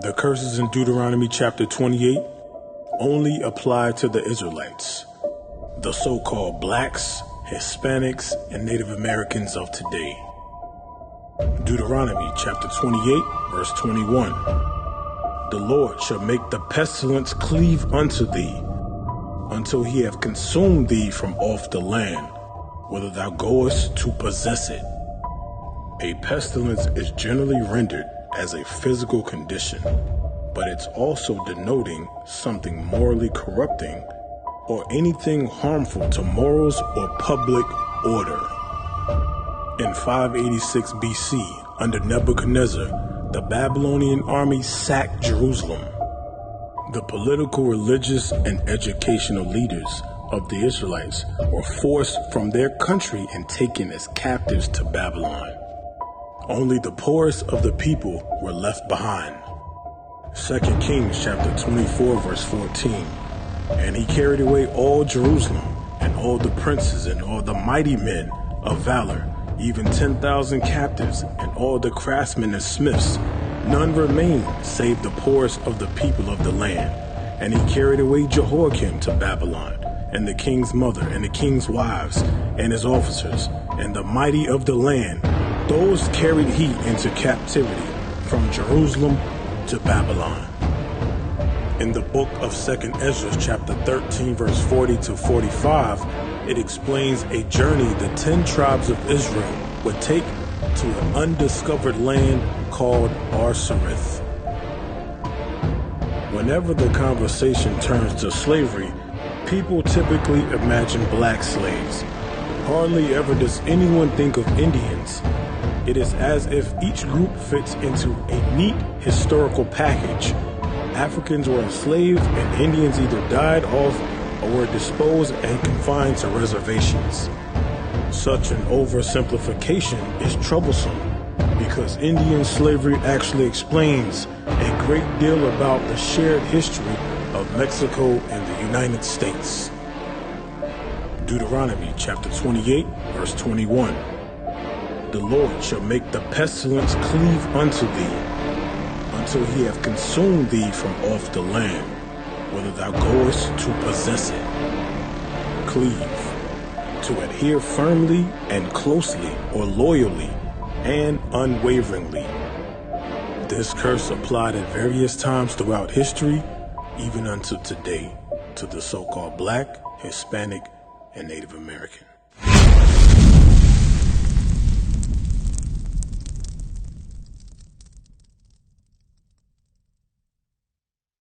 The curses in Deuteronomy chapter 28 only apply to the Israelites, the so-called blacks, Hispanics, and Native Americans of today. Deuteronomy chapter 28, verse 21. The Lord shall make the pestilence cleave unto thee, until he have consumed thee from off the land, whither thou goest to possess it. A pestilence is generally rendered as a physical condition, but it's also denoting something morally corrupting or anything harmful to morals or public order. In 586 BC, under Nebuchadnezzar, the Babylonian army sacked Jerusalem. The political, religious, and educational leaders of the Israelites were forced from their country and taken as captives to Babylon. Only the poorest of the people were left behind. 2 Kings chapter 24, verse 14. And he carried away all Jerusalem, and all the princes, and all the mighty men of valor, even 10,000 captives, and all the craftsmen and smiths. None remained save the poorest of the people of the land. And he carried away Jehoiakim to Babylon, and the king's mother, and the king's wives, and his officers, and the mighty of the land. Those carried he into captivity from Jerusalem to Babylon. In the book of 2nd Ezra chapter 13 verse 40 to 45, it explains a journey the 10 tribes of Israel would take to an undiscovered land called Arsareth. Whenever the conversation turns to slavery, people typically imagine black slaves. Hardly ever does anyone think of Indians. It is as if each group fits into a neat historical package. Africans were enslaved and Indians either died off or were disposed and confined to reservations. Such an oversimplification is troublesome because Indian slavery actually explains a great deal about the shared history of Mexico and the United States. Deuteronomy chapter 28, verse 21. The Lord shall make the pestilence cleave unto thee, until he have consumed thee from off the land, whither thou goest to possess it. Cleave, to adhere firmly and closely or loyally and unwaveringly. This curse applied at various times throughout history, even unto today, to the so-called black, Hispanic, and Native American.